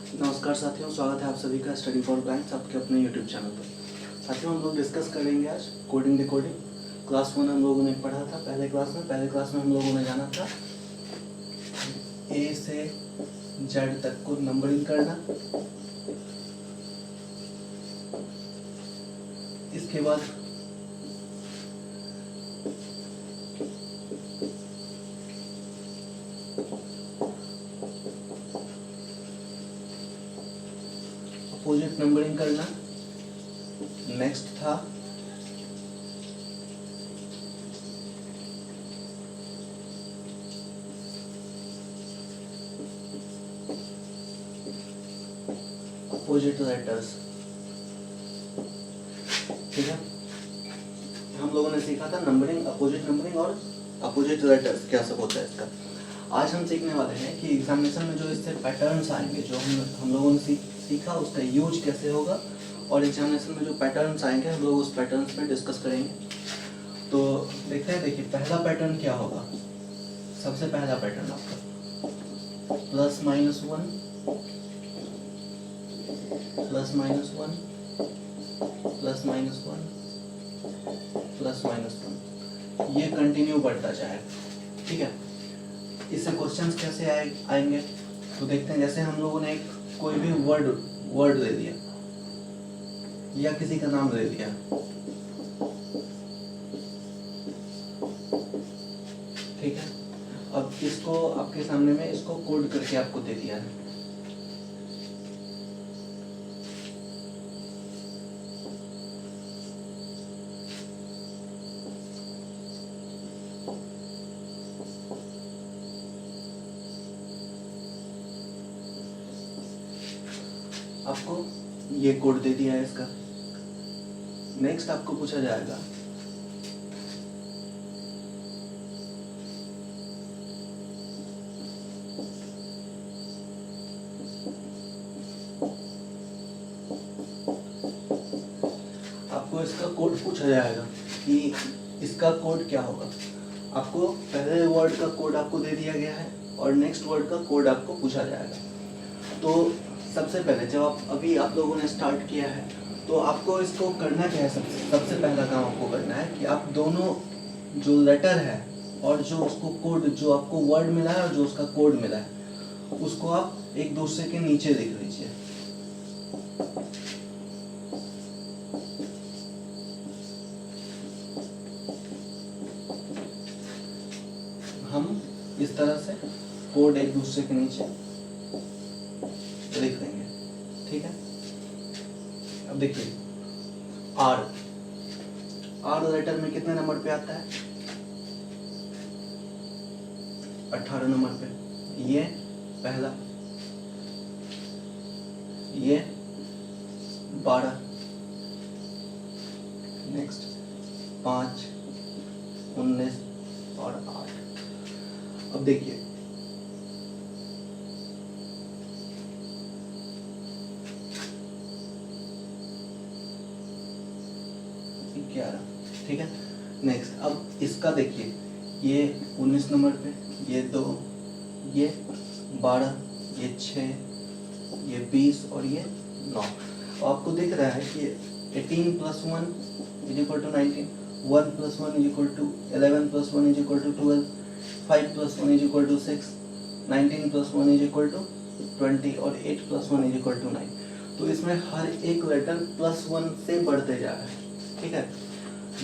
नमस्कार साथियों, स्वागत है आप सभी का स्टडी फॉर ब्लाइंड्स आपके अपने यूट्यूब चैनल पर। साथियों, हम लोग डिस्कस करेंगे आज कोडिंग डिकोडिंग। क्लास 1 हम लोगों ने पढ़ा था पहले क्लास में हम लोगों ने जाना था ए से जेड तक को नंबरिंग करना। इसके बाद अपोजिट नंबरिंग करना। नेक्स्ट था अपोजिट लेटर्स। ठीक है, हम लोगों ने सीखा था नंबरिंग, अपोजिट नंबरिंग और अपोजिट लेटर्स क्या सब होता है इसका। आज हम सीखने वाले हैं कि एग्जामिनेशन में जो इससे पैटर्न्स आएंगे, जो हम लोगों ने सीखा उसका यूज कैसे होगा, और एग्जामिनेशन में जो पैटर्न्स आएंगे हम लोग उस पैटर्न्स पे डिस्कस करेंगे। तो देखते हैं, देखिए पहला पैटर्न क्या होगा। सबसे पहला पैटर्न आपका plus minus one, plus minus one, plus minus one, plus minus one, ये कंटिन्यू बढ़ता जाएगा। ठीक है, इससे क्वेश्चंस कैसे आएंगे तो देखते हैं। जैसे हम लोगों ने एक कोई भी वर्ड ले लिया या किसी का नाम ले लिया, ठीक है। अब इसको आपके सामने में इसको कोड करके आपको दे दिया है। आपको ये कोड दे दिया है इसका। नेक्स्ट आपको पूछा जाएगा आपको इसका कोड पूछा जाएगा कि इसका कोड क्या होगा। आपको पहले वर्ड का कोड आपको दे दिया गया है और नेक्स्ट वर्ड का कोड आपको पूछा जाएगा। तो सबसे पहले जब आप लोगों ने स्टार्ट किया है तो आपको इसको करना क्या है। सबसे पहला काम आपको करना है कि आप दोनों जो लेटर है और जो उसको कोड, जो आपको वर्ड मिला है और जो उसका कोड मिला है, उसको आप एक दूसरे के नीचे लिख लीजिए। हम इस तरह से कोड एक दूसरे के नीचे लिख देंगे। ठीक है, अब देखिए आर लेटर में कितने नंबर पे आता है? 18 नंबर पे। ये पहला, ये 12, नेक्स्ट 5, 19 और 8। अब देखिए ठीक है। नेक्स्ट अब इसका देखिए, ये 19 नंबर पे, ये 2, ये 12, ये 6, ये 20 और ये 9। आपको दिख रहा है कि 18 + 1 = 19, 1 + 1 = 11 + 1 = 12, 5 + 1 = 6, 19 + 1 = 20 और 8 + 1 = 9। तो इसमें हर एक लेटर +1 से बढ़ते जा रहा है। ठीक है,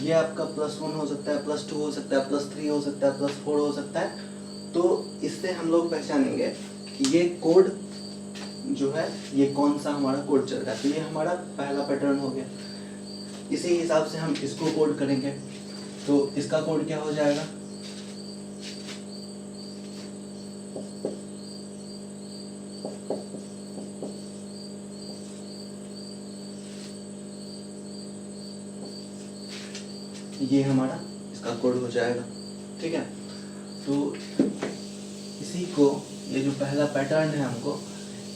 ये आपका +1 हो सकता है, +2 हो सकता है, +3 हो सकता है, +4 हो सकता है। तो इससे हम लोग पहचानेंगे कि ये कोड जो है ये कौन सा हमारा कोड चल रहा है। तो ये हमारा पहला पैटर्न हो गया। इसी हिसाब से हम इसको कोड करेंगे। तो इसका कोड क्या हो जाएगा? ये हमारा इसका कोड हो जाएगा। ठीक है, तो इसी को, ये जो पहला पैटर्न है हमको,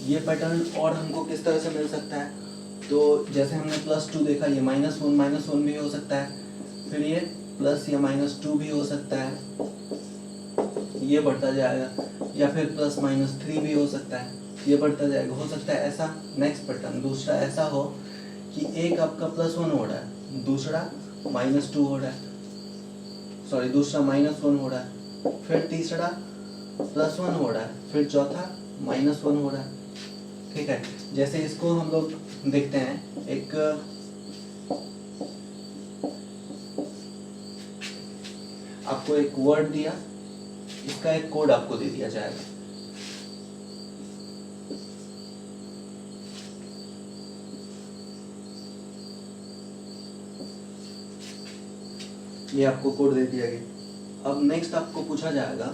ये पैटर्न और हमको किस तरह से मिल सकता है। तो जैसे हमने +2 देखा, ये -1 भी हो सकता है, फिर ये प्लस या -2 भी हो सकता है, ये बढ़ता जाएगा, या फिर +-3 भी हो सकता है। ये बढ़ता जाएगा। हो सकता है ऐसा, नेक्स्ट पैटर्न दूसरा ऐसा हो कि एक आपका +1 हो रहा है, दूसरा -2 हो रहा है, सॉरी दूसरा -1 हो रहा है, फिर तीसरा +1 हो रहा है, फिर चौथा -1 हो रहा है। ठीक है, जैसे इसको हम लोग देखते हैं, एक आपको एक वर्ड दिया, इसका एक कोड आपको दे दिया जाएगा। ये आपको कोड दे दिया गया। अब नेक्स्ट आपको पूछा जाएगा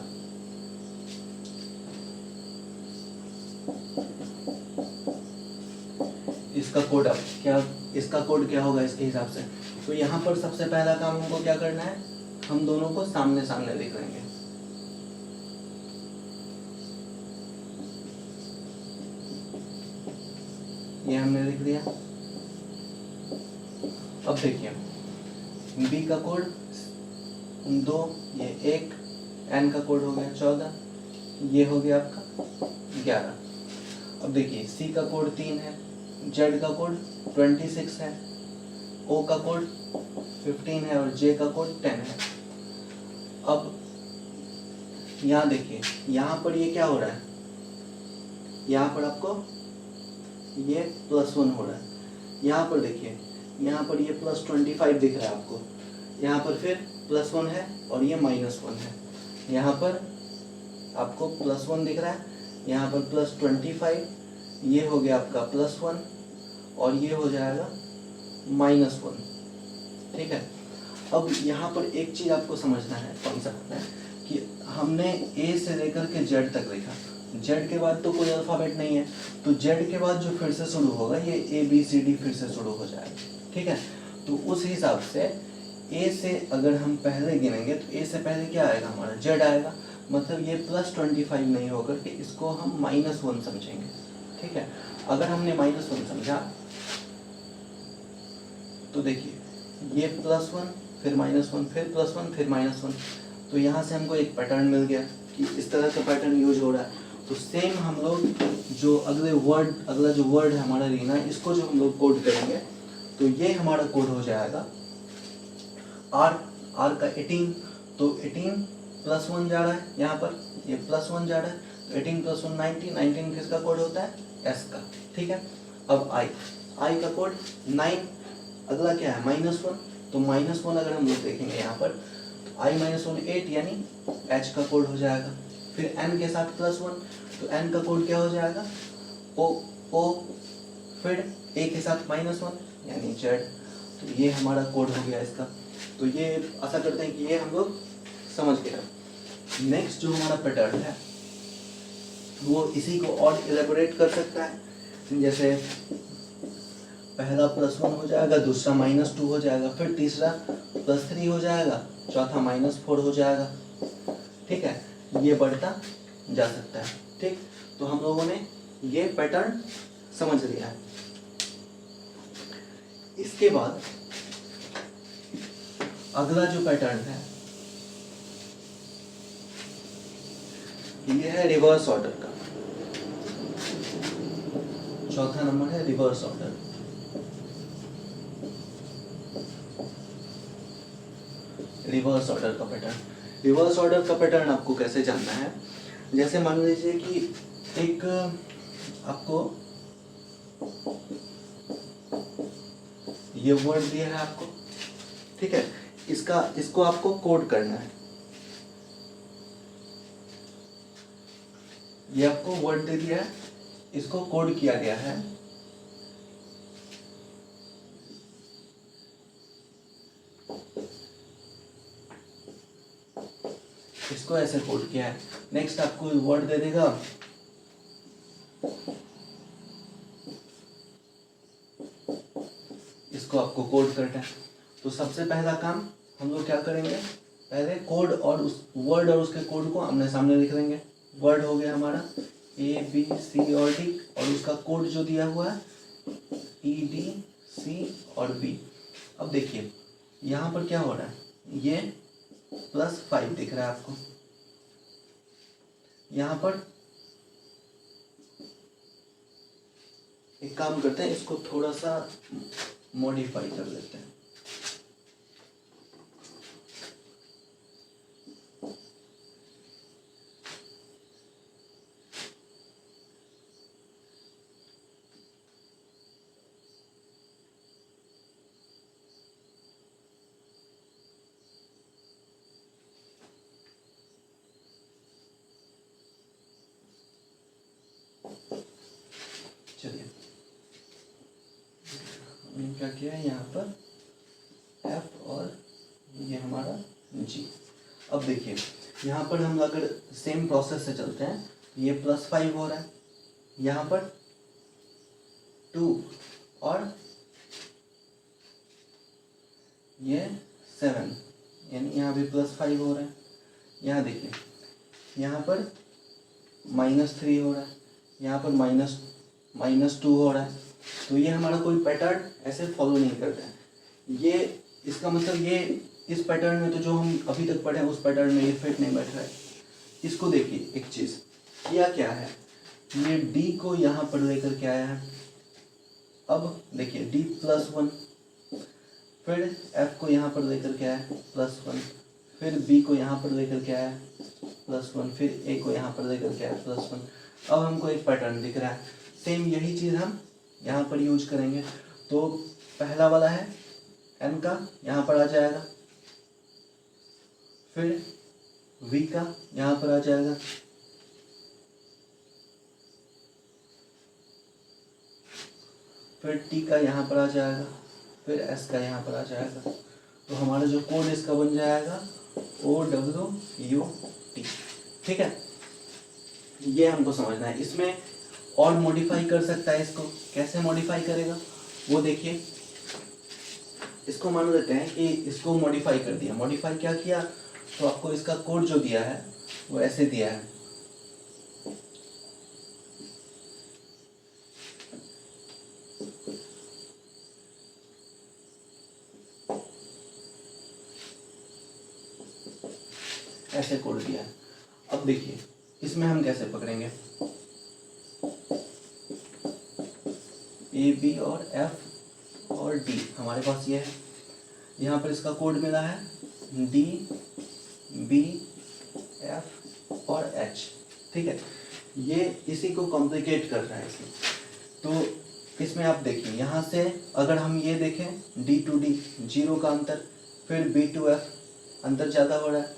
इसका कोड, अब क्या, इसका कोड क्या होगा इसके हिसाब से। तो यहाँ पर सबसे पहला काम हमको क्या करना है, हम दोनों को सामने सामने लिख लेंगे। ये हमने लिख दिया। अब देखिए बी का कोड 2, ये 1, एन का कोड हो गया 14, ये हो गया आपका 11। अब देखिए सी का कोड 3 है, जेड का कोड 26 है, ओ का कोड 15 है और जे का कोड 10 है। अब यहाँ देखिए, यहाँ पर ये क्या हो रहा है, यहाँ पर आपको ये +1 हो रहा है। यहाँ पर देखिए, यहाँ पर ये +25 दिख रहा है आपको, यहाँ पर फिर +1 है और ये -1 है। यहाँ पर आपको +1 दिख रहा है, यहाँ पर +25, ये हो गया आपका +1 और ये हो जाएगा -1। ठीक है, अब यहाँ पर एक चीज़ आपको समझना है, कॉन्सेप्ट है कि हमने ए से लेकर के जेड तक लिखा, जेड के बाद तो कोई अल्फ़ाबेट नहीं है, तो जेड के बाद जो फिर से शुरू होगा ये ABCD फिर से शुरू हो जाएगा। ठीक है, तो उस हिसाब से ए से अगर हम पहले गिनेंगे तो ए से पहले क्या आएगा, हमारा जेड आएगा। मतलब ये +25 नहीं होकर के इसको हम -1 समझेंगे। ठीक है, अगर हमने -1 समझा तो देखिए ये +1 फिर -1 फिर +1 फिर -1, तो यहाँ से हमको एक पैटर्न मिल गया कि इस तरह का पैटर्न यूज हो रहा है। तो सेम हम लोग जो अगला जो वर्ड है हमारा रीना, इसको जो हम लोग कोड करेंगे तो ये हमारा कोड हो जाएगा आर का 18, तो 18 +1 जा रहा है, यहाँ पर ये +1 जा रहा है, तो 18 + 1 19, 19 किसका कोड होता है, एस का। ठीक है, अब आई का कोड 9, अगला क्या है -1, तो -1 अगर हम लोग देखेंगे यहाँ पर I -1 8, यानी एच का कोड हो जाएगा। फिर एन के साथ +1, तो एन का कोड क्या हो जाएगा, ओ, फिर ए के साथ -1 यानी जेड। तो ये हमारा कोड हो गया इसका। तो ये आशा करते हैं कि ये हम लोग समझ गए। नेक्स्ट जो हमारा पैटर्न है वो इसी को और इलेबोरेट कर सकता है, जैसे पहला +1 हो जाएगा, दूसरा -2 हो जाएगा, फिर तीसरा +3 हो जाएगा, चौथा -4 हो जाएगा। ठीक है, ये बढ़ता जा सकता है। ठीक, तो हम लोगों ने ये पैटर्न समझ लिया है। इसके बाद अगला जो पैटर्न है ये है रिवर्स ऑर्डर का। चौथा नंबर है रिवर्स ऑर्डर। रिवर्स ऑर्डर का पैटर्न, रिवर्स ऑर्डर का पैटर्न आपको कैसे जानना है, जैसे मान लीजिए कि एक आपको ये वर्ड दिया है आपको। ठीक है, इसको आपको कोड करना है। ये आपको वर्ड दे दिया है, इसको कोड किया गया है। इसको ऐसे कोड किया है। नेक्स्ट आपको वर्ड दे देगा, इसको आपको कोड करना है। तो सबसे पहला काम हम लोग क्या करेंगे, पहले कोड और उस वर्ड और उसके कोड को आमने सामने लिख लेंगे। वर्ड हो गया हमारा ABCD और उसका कोड जो दिया हुआ है EDC और B। अब देखिए यहाँ पर क्या हो रहा है, ये +5 दिख रहा है आपको, यहाँ पर एक काम करते हैं, इसको थोड़ा सा मॉडिफाई कर लेते हैं। चलिए हमने क्या किया है यहाँ पर F और ये हमारा G। अब देखिए यहाँ पर हम अगर सेम प्रोसेस से चलते हैं, ये +5 हो रहा है, यहाँ पर 2 और ये 7, यानी यहाँ भी +5 हो रहा है। यहाँ देखिए यहाँ पर -3 हो रहा है, यहाँ पर -2 हो रहा है। तो ये हमारा कोई पैटर्न ऐसे फॉलो नहीं करता है। ये इसका मतलब ये इस पैटर्न में तो जो हम अभी तक पढ़े हैं उस पैटर्न में ये फिट नहीं बैठ रहा है। इसको देखिए, एक चीज़ किया क्या है, ये D को यहाँ पर लेकर के आया है। अब देखिए D +1, फिर F को यहाँ पर लेकर के आया +1, फिर B को यहाँ पर लेकर के आया +1, फिर A को यहाँ पर लेकर के आया +1। अब हमको एक पैटर्न दिख रहा है। सेम यही चीज़ हम यहाँ पर यूज करेंगे। तो पहला वाला है N का, यहाँ पर आ जाएगा, फिर V का यहाँ पर आ जाएगा, फिर T का यहाँ पर आ जाएगा, फिर S का यहाँ पर आ जाएगा। तो हमारा जो कोड इसका बन जाएगा OWUT। ठीक है, ये हमको समझना है। इसमें और मॉडिफाई कर सकता है, इसको कैसे मॉडिफाई करेगा वो देखिए। इसको मान लेते हैं कि इसको मॉडिफाई कर दिया। मॉडिफाई क्या किया, तो आपको इसका कोड जो दिया है वो ऐसे दिया है। ऐसे कोड दिया है। अब देखिए इसमें हम कैसे पकड़ेंगे, A B और F और D हमारे पास ये है। यहाँ पर इसका कोड मिला है D B F और H। ठीक है, ये इसी को कॉम्प्लिकेट कर रहा है इसमें। तो इसमें आप देखिए, यहाँ से अगर हम ये देखें D to D 0 का अंतर, फिर B to F अंतर ज़्यादा हो रहा है,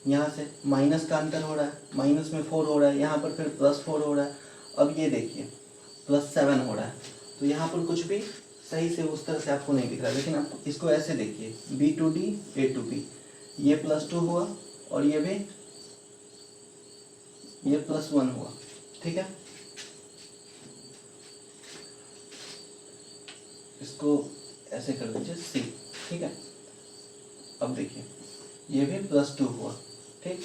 यहाँ से माइनस का अंतर हो रहा है, माइनस में 4 हो रहा है, यहाँ पर फिर +4 हो रहा है। अब ये देखिए +7 हो रहा है। तो यहाँ पर कुछ भी सही से उस तरह से आपको नहीं दिख रहा, लेकिन आप इसको ऐसे देखिए B to D A to B, ये +2 हुआ और ये भी ये +1 हुआ। ठीक है, इसको ऐसे कर दीजिए C। ठीक है, अब देखिए ये भी +2 हुआ। ठीक,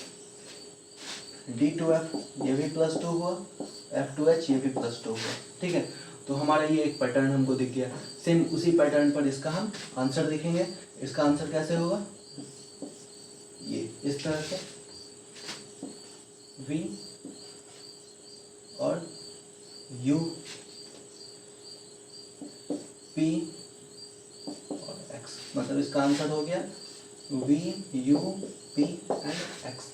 D to F ये भी +2 हुआ, F to H ये भी +2 हुआ। ठीक है, तो हमारा ये एक पैटर्न हमको दिख गया। सेम उसी पैटर्न पर इसका हम आंसर देखेंगे। इसका आंसर कैसे होगा, ये इस तरह से V और U P और X, मतलब इसका आंसर हो गया V U P and X।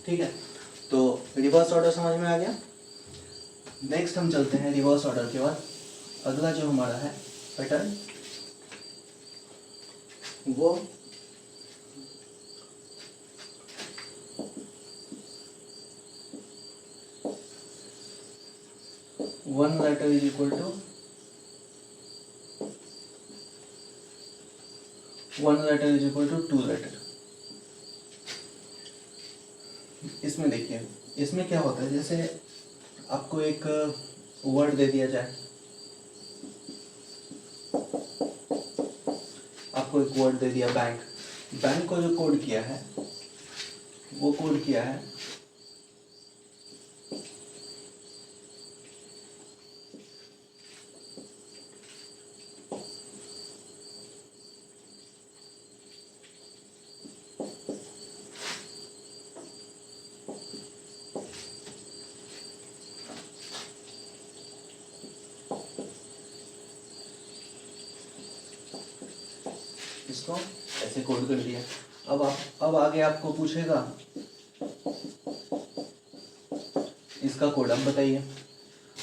ठीक है, तो रिवर्स ऑर्डर समझ में आ गया। नेक्स्ट हम चलते हैं रिवर्स ऑर्डर के बाद अगला जो हमारा है पैटर्न, वो one letter is equal to two letter. इसमें देखिए, इसमें क्या होता है, जैसे आपको एक वर्ड दे दिया जाए, आपको एक वर्ड दे दिया बैंक। बैंक को जो कोड किया है वो कोड किया है इसको ऐसे कोड कर दिया। अब आगे आपको पूछेगा इसका कोड। अब बताइए,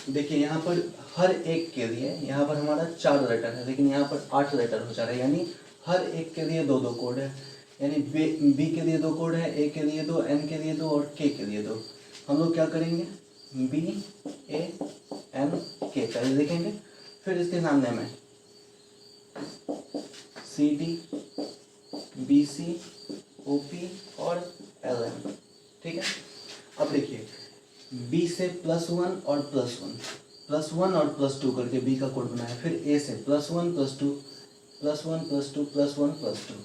देखिए यहाँ पर हर एक के लिए यहाँ पर हमारा 4 लेटर है, लेकिन यहाँ पर 8 लेटर हो जा रहा है, यानी हर एक के लिए 2-2 कोड है। यानी बी के लिए 2 कोड है, ए के लिए 2, एन के लिए 2 और के लिए 2। हम लोग क्या करेंगे, बी ए एन के पहले लिखेंगे, फिर इसके सामने में C D B C O P और एल एम। ठीक है, अब देखिए बी से +1 और +1 और +2 करके बी का कोड बनाया, फिर ए से +1 +2 +1 +2 +1 +2।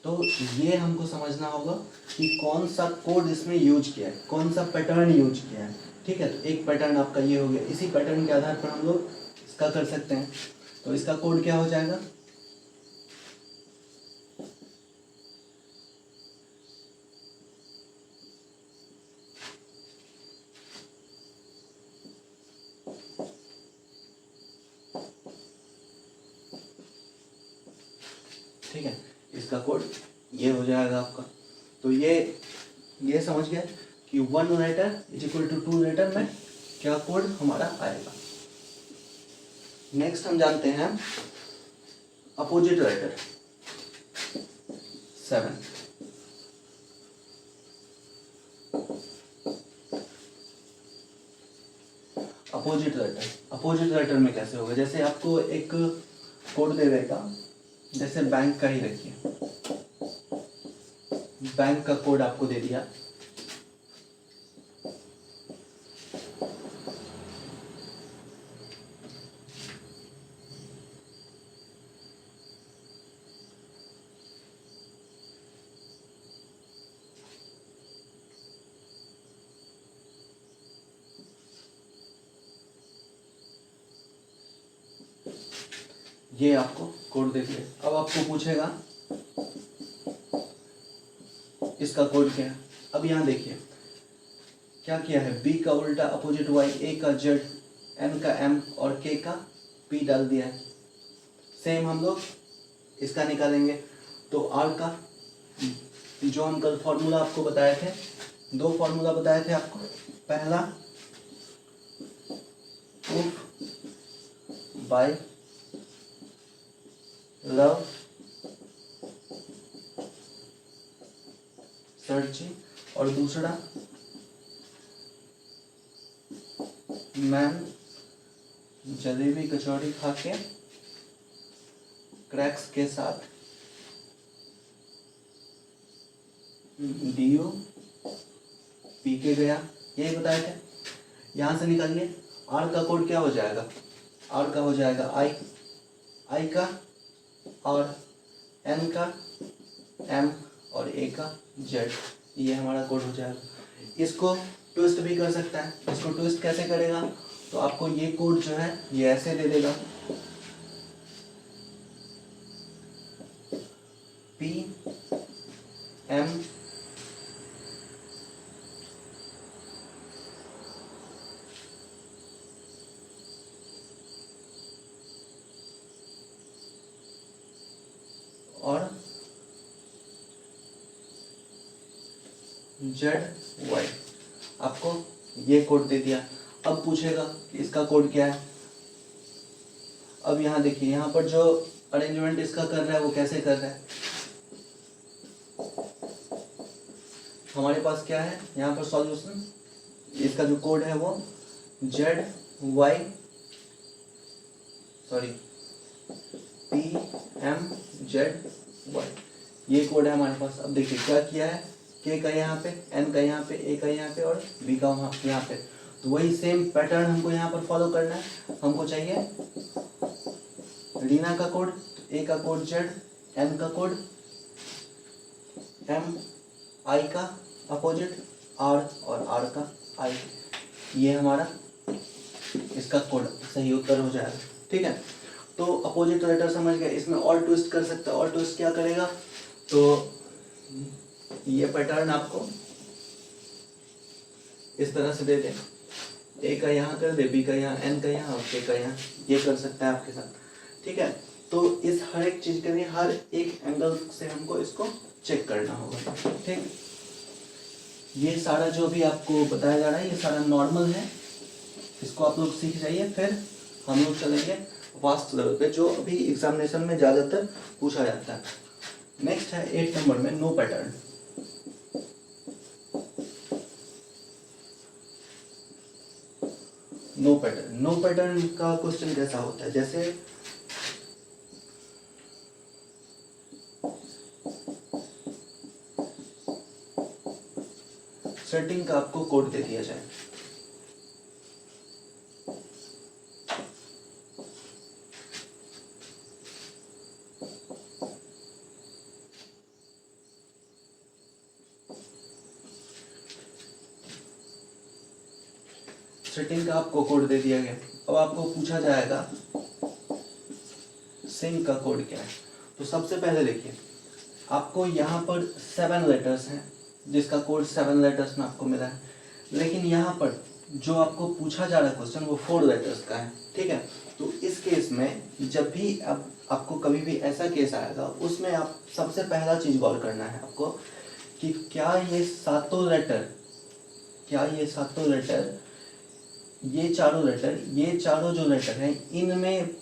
तो ये हमको समझना होगा कि कौन सा कोड इसमें यूज किया है, कौन सा पैटर्न यूज किया है। ठीक है, तो एक पैटर्न आपका ये हो गया, इसी पैटर्न के आधार पर हम लोग इसका कर सकते हैं। तो इसका कोड क्या हो जाएगा, ठीक है, इसका कोड ये हो जाएगा आपका। तो ये समझ गया कि 1 letter is equal to 2 letter में क्या कोड हमारा आएगा। नेक्स्ट हम जानते हैं अपोजिट लेटर 7। अपोजिट लेटर में कैसे होगा, जैसे आपको एक कोड दे देगा, जैसे बैंक का ही रखिए, बैंक का कोड आपको दे दिया, ये आपको कोड दे दिया। अब आपको पूछेगा इसका कोड क्या है। अब यहाँ देखिए क्या किया है, बी का उल्टा अपोजिट वाई, ए का जेड, एन का एम और के का पी डाल दिया है। सेम हम लोग इसका निकालेंगे। तो आर का जो हम कल फॉर्मूला आपको बताए थे, 2 फॉर्मूला बताए थे आपको। पहला प्रूफ बाय लव सर्चिंग और दूसरा मैन जलेबी कचौड़ी खा के क्रैक्स के साथ डीयू पी के गया, यही बताए थे। यहां से निकालिए आर का कोड क्या हो जाएगा, आर का हो जाएगा आई का और एन का एम और ए का जेड, ये हमारा कोड हो जाएगा। इसको ट्विस्ट भी कर सकता है। इसको ट्विस्ट कैसे करेगा, तो आपको ये कोड जो है ये ऐसे दे देगा, पी एम और जेड वाई, आपको ये कोड दे दिया। अब पूछेगा कि इसका कोड क्या है। अब यहाँ देखिए, यहाँ पर जो अरेंजमेंट इसका कर रहा है वो कैसे कर रहा है। हमारे पास क्या है यहाँ पर सॉल्यूशन, इसका जो कोड है वो Z Y P M Z Y, ये कोड है हमारे पास। अब देखिए क्या किया है, के का यहाँ पे, एन का यहाँ पे, ए का यहाँ पे और बी का यहाँ पे। तो वही सेम पैटर्न हमको यहाँ पर फॉलो करना है। हमको चाहिए रीना का कोड, ए का कोड जेड, एन का कोड एम, आई का अपोजिट आर और आर का आई। ये हमारा इसका कोड सही उत्तर हो जाएगा। ठीक है, तो अपोजिट लेटर समझ गए। इसमें और ट्विस्ट कर सकते हैं। और ट्विस्ट क्या करेगा, तो ये पैटर्न आपको इस तरह से दे दे, ए का यहाँ कर दे, बी का यहाँ, एन का यहाँ और के का यहाँ, ये कर सकता है आपके साथ। ठीक है, तो इस हर एक चीज के लिए हर एक एंगल से हमको इसको चेक करना होगा। ठीक, ये सारा जो भी आपको बताया जा रहा है ये सारा नॉर्मल है, इसको आप लोग सीख जाइए। फिर हम लोग चलेंगे वास्ट लेवल पे, जो अभी एग्जामिनेशन में ज्यादातर पूछा जाता है। नेक्स्ट है 8 नंबर में no pattern. No pattern, no pattern का क्वेश्चन कैसा होता है, जैसे सेटिंग का आपको कोड दे दिया जाए, सेटिंग का आपको कोड दे दिया गया। अब आपको पूछा जाएगा सिंक का कोड क्या है। तो सबसे पहले देखिए, आपको यहाँ पर 7 लेटर्स हैं, जिसका कोड 7 लेटर्स में आपको मिला है, लेकिन यहाँ पर जो आपको पूछा जा रहा है क्वेश्चन वो 4 लेटर्स का है। ठीक है, तो इस केस में जब भी अब आपको कभी भी ऐसा केस आएगा, उसमें आप सबसे पहला चीज गौर करना है आपको कि क्या ये सातों लेटर, ये चारों लेटर, ये चारों जो लेटर हैं इनमें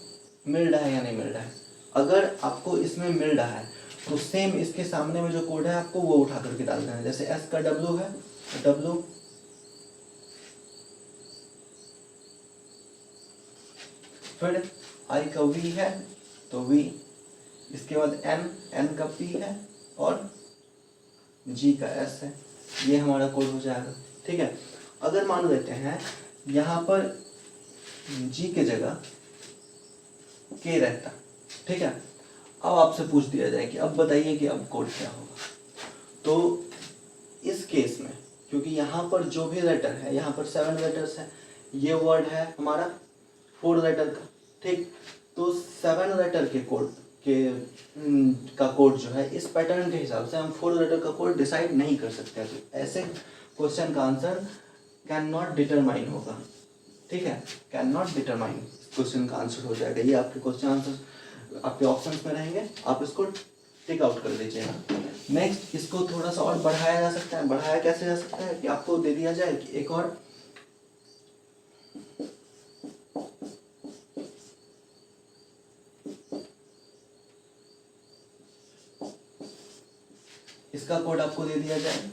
मिल रहा है या नहीं मिल रहा है। अगर आपको इसमें मिल रहा है तो सेम इसके सामने में जो कोड है आपको वो उठा करके डाल देना है। जैसे एस का डब्ल्यू है, डब्ल्यू, फिर आई का वी है तो वी, इसके बाद एन, एन का पी है और जी का एस है, ये हमारा कोड हो जाएगा। ठीक है, अगर मान लेते हैं यहाँ पर जी के जगह के रहता, ठीक है, अब आपसे पूछ दिया जाए कि अब बताइए कि अब कोड क्या होगा। तो इस केस में क्योंकि यहाँ पर जो भी लेटर है, यहाँ पर 7 लेटर्स है, ये वर्ड है हमारा 4 लेटर का। ठीक, तो 7 लेटर के कोड का कोड जो है इस पैटर्न के हिसाब से हम 4 लेटर का कोड डिसाइड नहीं कर सकते हैं। तो ऐसे क्वेश्चन का आंसर कैन नॉट डिटरमाइन होगा। ठीक है, कैन नॉट डिटरमाइन क्वेश्चन का आंसर हो जाएगा। ये आपके क्वेश्चन आंसर आपके ऑप्शंस में रहेंगे, आप इसको टिक आउट कर दीजिएगा। नेक्स्ट, इसको थोड़ा सा और बढ़ाया जा सकता है। बढ़ाया कैसे जा सकता है कि आपको दे दिया जाए कि एक और इसका कोड आपको दे दिया जाए,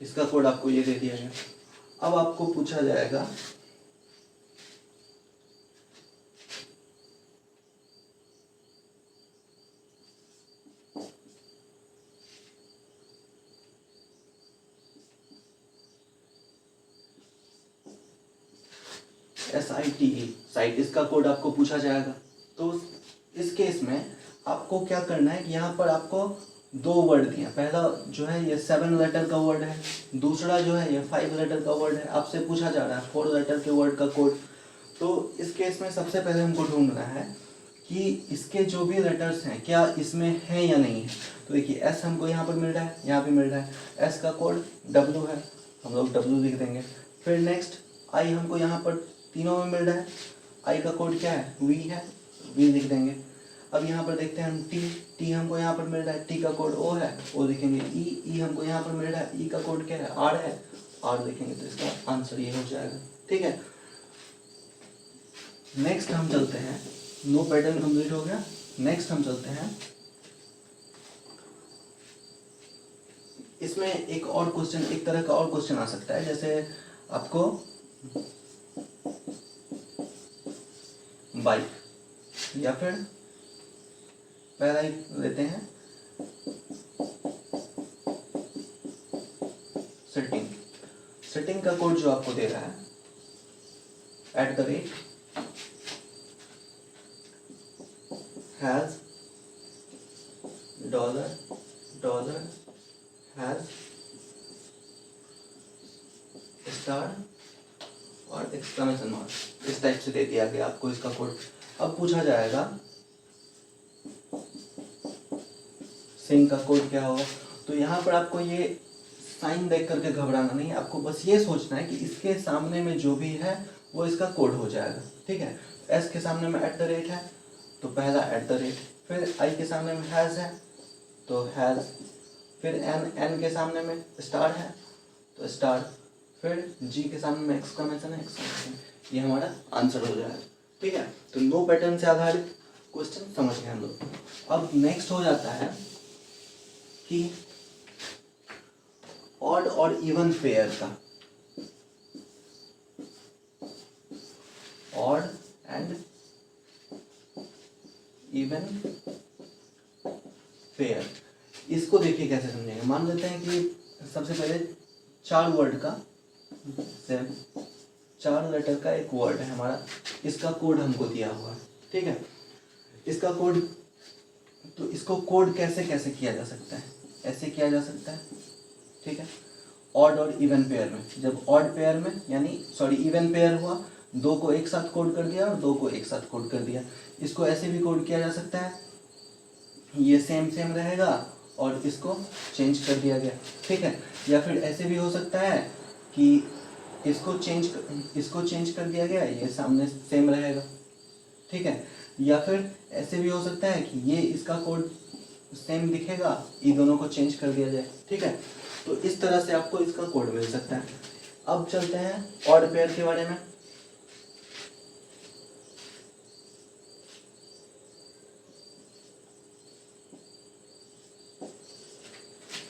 इसका कोड आपको ये दे दिया गया। अब आपको पूछा जाएगा SITE, साइट, इसका कोड आपको पूछा जाएगा। तो इस केस में आपको क्या करना है कि यहाँ पर आपको 2 वर्ड दिए। पहला जो है ये 7 लेटर का वर्ड है, दूसरा जो है ये 5 लेटर का वर्ड है। आपसे पूछा जा रहा है 4 लेटर के वर्ड का कोड। तो इस केस में सबसे पहले हमको ढूंढना है कि इसके जो भी लेटर्स हैं क्या इसमें है या नहीं है। तो देखिए S हमको यहाँ पर मिल रहा है, यहाँ पे मिल रहा है। S का कोड W है, हम लोग W लिख देंगे। फिर नेक्स्ट I हमको यहाँ पर तीनों में मिल रहा है, I का कोड क्या है, V है, V लिख देंगे। अब यहाँ पर देखते हैं हम T हमको यहाँ पर मिल रहा है, T का कोड O है, O लिखेंगे। E हमको यहाँ पर मिल रहा है, E का कोड क्या है, R है, R लिखेंगे। तो इसका आंसर ये हो जाएगा। ठीक है, नेक्स्ट हम चलते हैं, नो पैटर्न कंप्लीट हो गया। नेक्स्ट हम चलते हैं, इसमें एक और क्वेश्चन, एक तरह का और क्वेश्चन आ सकता है। जैसे आपको बाइक, या फिर पहला ही लेते हैं सेटिंग। सेटिंग का कोड जो आपको दे रहा है @ हैज $$ हैज स्टार और एक्सक्लेमेशन मार्क, इस टाइप से दे दिया गया आपको इसका कोड। अब पूछा जाएगा सिंह का कोड क्या होगा, तो यहाँ पर आपको ये साइन देख करके घबराना नहीं है, आपको बस ये सोचना है कि इसके सामने में जो भी है वो इसका कोड हो जाएगा, ठीक है। एस के सामने में @ है तो पहला @, फिर आई के सामने में हैज़ है तो हैज़, फिर एन के सामने में स्टार है तो स्टार, फिर जी के सामने में एक्सक्लेमेशन है, एक्सक्लेमेशन, ये हमारा आंसर हो जाएगा, ठीक है। तो नो पैटर्न से आधारित क्वेश्चन समझ गए हम लोग। अब नेक्स्ट हो जाता है कि ऑड और इवन पेयर का, ऑड एंड इवन पेयर, इसको देखिए कैसे समझेंगे। मान लेते हैं कि सबसे पहले 4 वर्ड का, 4 लेटर का एक वर्ड है हमारा, इसका कोड हमको दिया हुआ है, ठीक है। इसका कोड, तो इसको कोड कैसे कैसे किया जा सकता है, ऐसे किया जा सकता है, ठीक है। ऑड और इवन पेयर में, जब ऑड पेयर में यानी इवन पेयर हुआ, 2 को एक साथ कोड कर दिया और 2 को एक साथ कोड कर दिया, इसको ऐसे भी कोड किया जा सकता है, ये सेम सेम रहेगा और इसको चेंज कर दिया गया, ठीक है। या फिर ऐसे भी हो सकता है कि इसको चेंज कर दिया गया, ये सामने सेम रहेगा, ठीक है। या फिर ऐसे भी हो सकता है कि ये इसका कोड सेम दिखेगा, ये दोनों को चेंज कर दिया जाए, ठीक है। तो इस तरह से आपको इसका कोड मिल सकता है। अब चलते हैं ऑड पेयर के बारे में।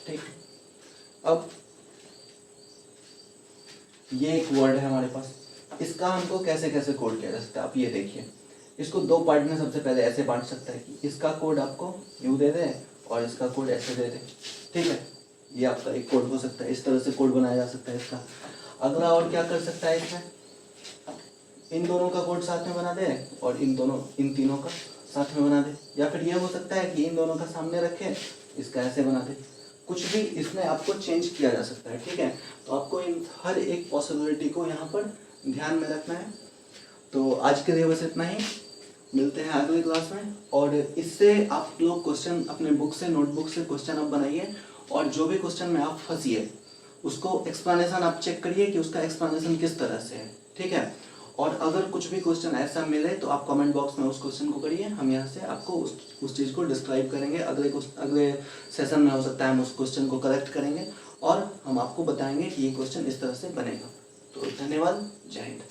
ठीक, अब ये एक वर्ड है हमारे पास, इसका हमको कैसे कैसे कोड किया जा सकता है, आप ये देखिए। इसको 2 पार्ट में सबसे पहले ऐसे बांट सकता है कि इसका कोड आपको यूँ दे दे और इसका कोड ऐसे दे दे, ठीक है। ये आपका एक कोड हो सकता है, इस तरह से कोड बनाया जा सकता है इसका। अगला और क्या कर सकता है इसमें, इन दोनों का कोड साथ में बना दे और इन तीनों का साथ में बना दे। या फिर ये हो सकता है कि इन दोनों का सामने रखे, इसका ऐसे बना दे, कुछ भी इसमें आपको चेंज किया जा सकता है, ठीक है। तो आपको इन हर एक पॉसिबिलिटी को यहाँ पर ध्यान में रखना है। तो आज के लिए बस इतना ही, मिलते हैं अगली क्लास में। और इससे आप लोग क्वेश्चन अपने बुक से, नोटबुक से क्वेश्चन आप बनाइए और जो भी क्वेश्चन में आप फंसिए उसको एक्सप्लेनेशन आप चेक करिए कि उसका एक्सप्लेनेशन किस तरह से है, ठीक है। और अगर कुछ भी क्वेश्चन ऐसा मिले तो आप कमेंट बॉक्स में उस क्वेश्चन को करिए, हम यहाँ से आपको उस चीज़ को डिस्क्राइब करेंगे। अगले सेशन में हो सकता है हम उस क्वेश्चन को करेक्ट करेंगे और हम आपको बताएंगे कि ये क्वेश्चन इस तरह से बनेगा। तो धन्यवाद, जय हिंद।